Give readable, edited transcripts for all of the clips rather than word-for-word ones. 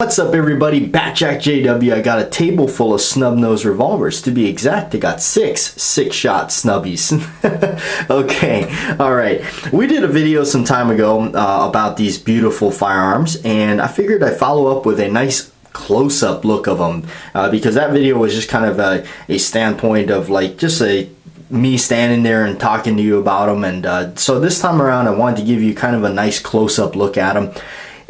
What's up everybody, BATJAC J.W. I got a table full of snub nose revolvers. To be exact, I got six-shot snubbies. Okay, alright. We did a video some time ago about these beautiful firearms, and I figured I'd follow up with a nice close-up look of them because that video was just kind of a standpoint of like just me standing there and talking to you about them, and so this time around I wanted to give you kind of a nice close-up look at them.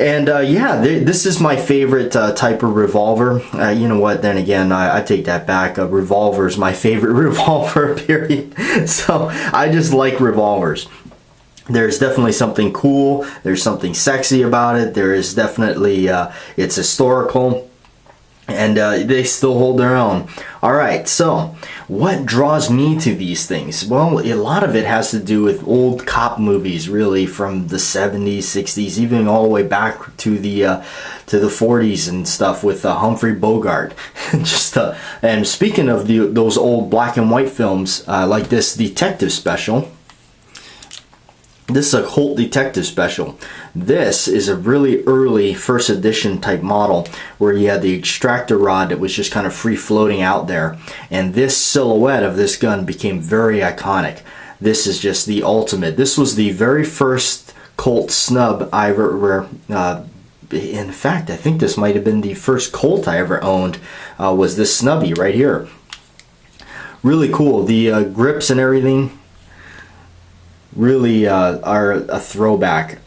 And yeah, this is my favorite type of revolver. You know what, then again, I take that back. A revolver is my favorite revolver, period. So I just like revolvers. There's definitely something cool. There's something sexy about it. There is definitely, it's historical. And they still hold their own. Alright, so what draws me to these things? Well, a lot of it has to do with old cop movies, really, from the 70s, 60s, even all the way back to the 40s and stuff with Humphrey Bogart. And speaking of those old black and white films, like this detective special. This is a Colt detective special. This is a really early first edition type model where you had the extractor rod that was just kind of free floating out there. And this silhouette of this gun became very iconic. This is just the ultimate. This was the very first Colt snub I ever, in fact, I think this might have been the first Colt I ever owned, was this Snubby right here. Really cool. The grips and everything really are a throwback.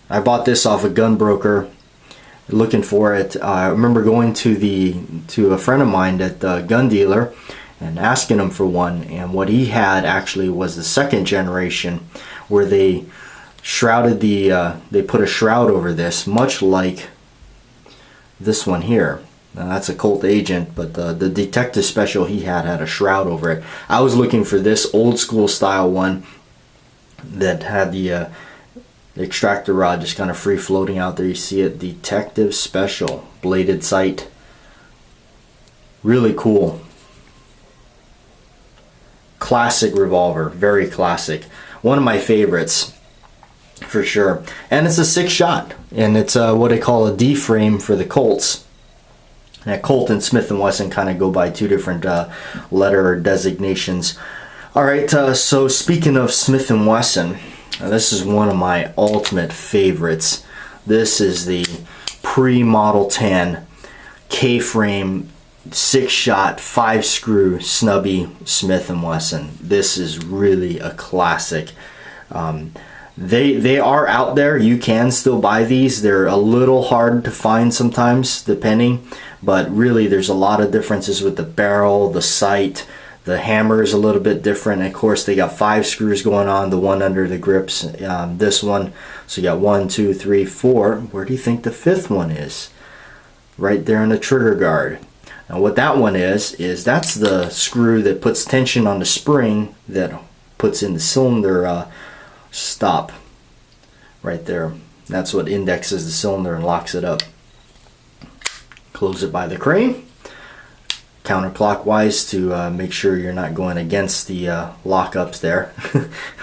I bought this off a gun broker looking for it. I remember going to a friend of mine at the gun dealer and asking him for one, and what he had actually was the second generation where they shrouded they put a shroud over this, much like this one here. Now that's a Colt agent, but the detective special he had a shroud over it. I was looking for this old school style one that had the extractor rod just kind of free floating out there. You see it, detective special, bladed sight. Really cool. Classic revolver, very classic. One of my favorites for sure. And it's a 6-shot, and it's what they call a D frame for the Colts. Now, Colt and Smith & Wesson kind of go by two different letter designations. Alright, so speaking of Smith & Wesson, this is one of my ultimate favorites. This is the pre-Model 10 K-frame 6-shot 5-screw Snubby Smith & Wesson. This is really a classic. They are out there. You can still buy these. They're a little hard to find sometimes, depending. But really, there's a lot of differences with the barrel, the sight. The hammer is a little bit different. And of course, they got 5 screws going on, the one under the grips. This one, so you got 1, 2, 3, 4. Where do you think the 5th one is? Right there in the trigger guard. Now what that one is that's the screw that puts tension on the spring that puts in the cylinder stop. Right there. That's what indexes the cylinder and locks it up. Close it by the crane, counterclockwise to make sure you're not going against the lockups there.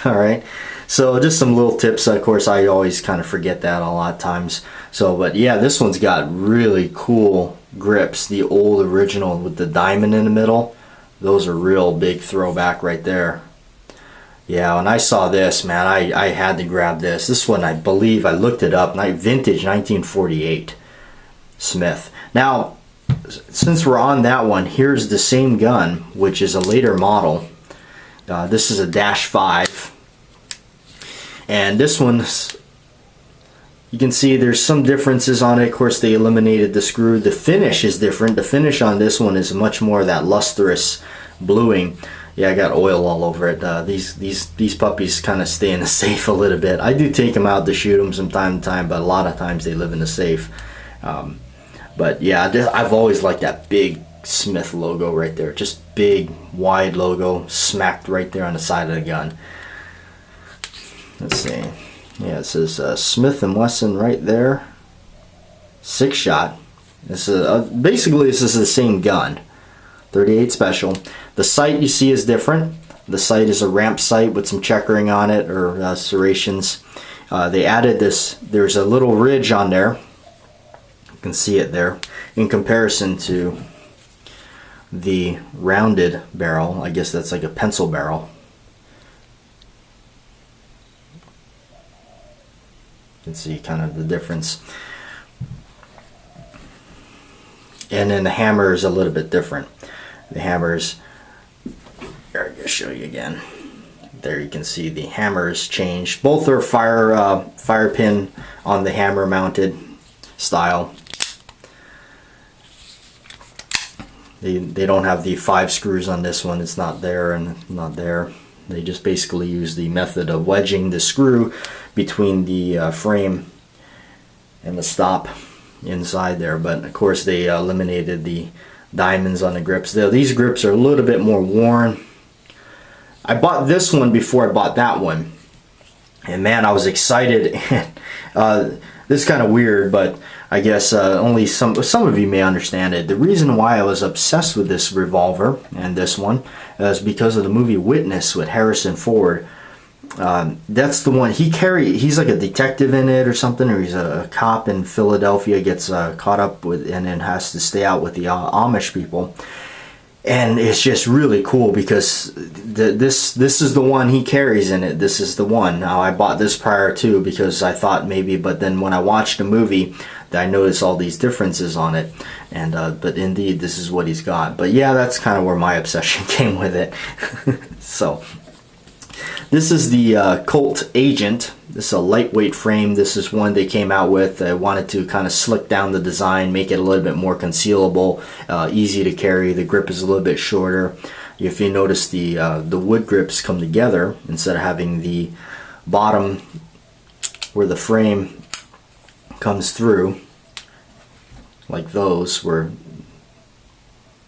Alright, so just some little tips. Of course, I always kind of forget that a lot of times. So, but yeah, this one's got really cool grips. The old original with the diamond in the middle, those are real big throwback right there. Yeah, when I saw this, man, I had to grab this. This one, I believe, I looked it up, vintage 1948 Smith. Now, since we're on that one, here's the same gun, which is a later model. This is a -5, and this one, you can see there's some differences on it. Of course, they eliminated the screw. The finish is different. The finish on this one is much more that lustrous bluing. Yeah, I got oil all over it. These puppies kind of stay in the safe a little bit. I do take them out to shoot them from time to time, but a lot of times they live in the safe. But yeah, I've always liked that big Smith logo right there. Just big, wide logo smacked right there on the side of the gun. Let's see. Yeah, it says Smith & Wesson right there. 6-shot. This is basically this is the same gun. 38 special. The sight you see is different. The sight is a ramp sight with some checkering on it, or serrations. They added this, there's a little ridge on there. You can see it there in comparison to the rounded barrel. I guess that's like a pencil barrel. You can see kind of the difference. And then the hammer is a little bit different. The hammers, here, I'm going to show you again. There you can see the hammers changed. Both are fire pin on the hammer mounted style. They don't have the 5 screws on this one. It's not there and not there. They just basically use the method of wedging the screw between the frame and the stop inside there. But of course they eliminated the diamonds on the grips. These grips are a little bit more worn. I bought this one before I bought that one, and man, I was excited. This is kind of weird, but I guess only some of you may understand it. The reason why I was obsessed with this revolver and this one is because of the movie Witness with Harrison Ford. That's the one he's like a detective in it or something, or he's a cop in Philadelphia, gets caught up with and then has to stay out with the Amish people. And it's just really cool because this is the one he carries in it. This is the one. Now I bought this prior to because I thought maybe, but then when I watched the movie, I noticed all these differences on it. And but indeed, this is what he's got. But yeah, that's kind of where my obsession came with it. So this is the Colt Agent. This is a lightweight frame. This is one they came out with. They wanted to kind of slick down the design, make it a little bit more concealable, easy to carry. The grip is a little bit shorter. If you notice, the wood grips come together instead of having the bottom where the frame comes through, like those, where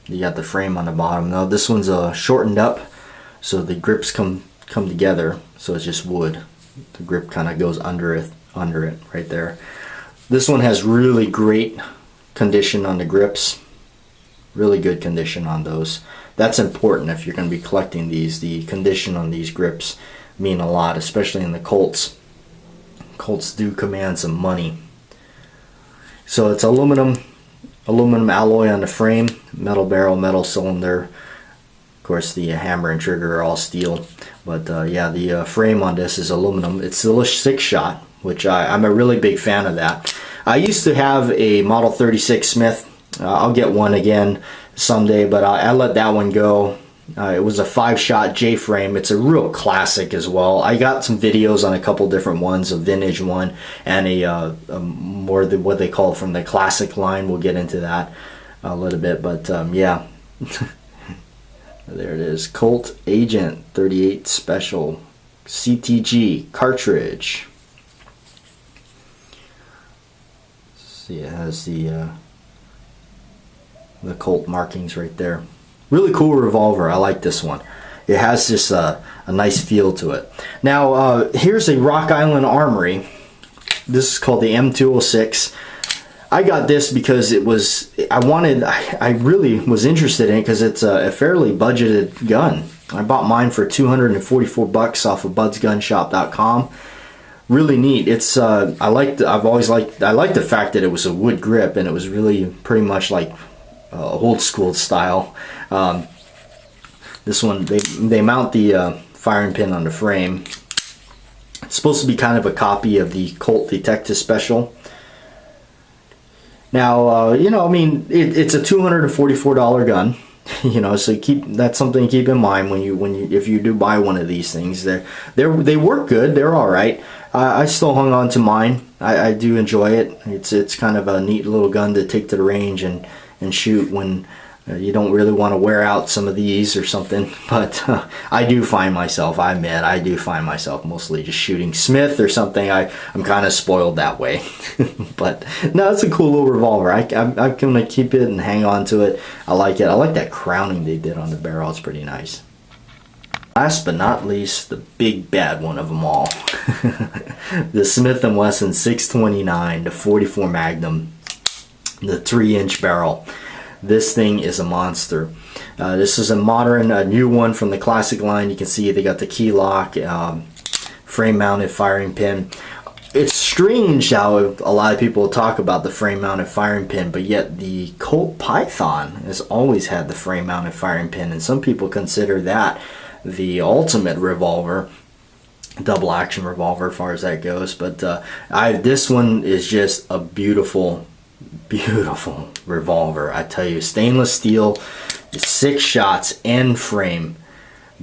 you got the frame on the bottom. Now this one's shortened up, so the grips come together, so it's just wood. The grip kind of goes under it right there. This one has really great condition on the grips, really good condition on those. That's important if you're going to be collecting these. The condition on these grips mean a lot, especially in the Colts. Colts do command some money. So it's aluminum alloy on the frame, metal barrel, metal cylinder. Of course, the hammer and trigger are all steel, but yeah, the frame on this is aluminum. It's still a 6-shot, which I'm a really big fan of that. I used to have a Model 36 Smith. I'll get one again someday, but I let that one go. It was a 5-shot J-frame. It's a real classic as well. I got some videos on a couple different ones, a vintage one and a more than what they call from the classic line. We'll get into that a little bit, but yeah. There it is, Colt Agent 38 Special CTG cartridge. See, it has the Colt markings right there. Really cool revolver. I like this one. It has just a nice feel to it. Now here's a Rock Island Armory. This is called the M206. I got this because I really was interested in it because it's a fairly budgeted gun. I bought mine for $244 off of budsgunshop.com. Really neat. It's I like the fact that it was a wood grip and it was really pretty much like old school style. This one they mount the firing pin on the frame. It's supposed to be kind of a copy of the Colt Detective Special. Now, you know, I mean, it's a $244 gun, you know, so that's something to keep in mind if you do buy one of these things. They work good. They're all right. I still hung on to mine. I do enjoy it. It's kind of a neat little gun to take to the range and shoot when you don't really want to wear out some of these or something. But I do find myself, I admit, I do find myself mostly just shooting Smith or something. I'm kind of spoiled that way. But no, it's a cool little revolver. I'm going to keep it and hang on to it. I like it. I like that crowning they did on the barrel. It's pretty nice. Last but not least, the big bad one of them all. The Smith & Wesson 629, the 44 Magnum, the 3-inch barrel. This thing is a monster. This is a modern, new one from the classic line. You can see they got the key lock, frame mounted firing pin. it's strange how a lot of people talk about the frame mounted firing pin, but yet the Colt Python has always had the frame mounted firing pin, and some people consider that the ultimate revolver, double action revolver as far as that goes. But this one is just a beautiful revolver. I tell you, stainless steel, 6 shots, end frame,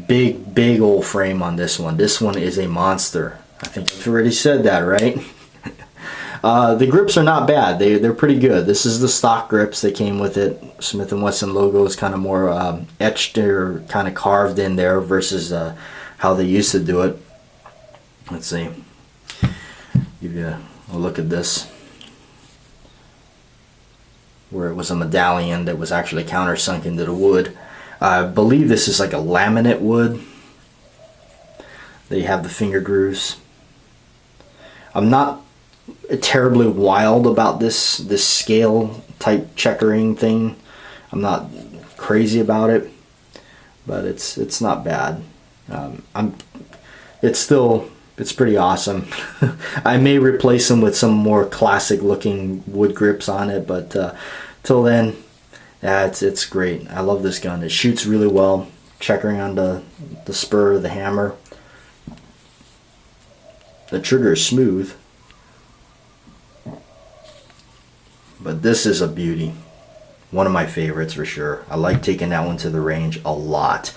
big old frame on this one. This one is a monster. I think I've already said that, right? The grips are not bad. They're pretty good. This is the stock grips that came with it. Smith & Wesson logo is kind of more etched or kind of carved in there versus how they used to do it. Let's see. Give you a look at this, where it was a medallion that was actually countersunk into the wood. I believe this is like a laminate wood. They have the finger grooves. I'm not terribly wild about this scale type checkering thing. I'm not crazy about it, but it's not bad. It's pretty awesome. I may replace them with some more classic looking wood grips on it, but till then, yeah, it's great. I love this gun. It shoots really well. Checkering on the spur, the hammer. The trigger is smooth, but this is a beauty. One of my favorites for sure. I like taking that one to the range a lot.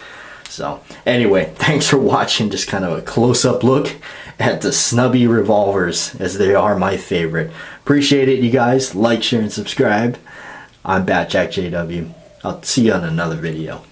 So anyway, thanks for watching. Just kind of a close-up look at the Snubby revolvers, as they are my favorite. Appreciate it, you guys. Like, share, and subscribe. I'm BATJAC J.W. I'll see you on another video.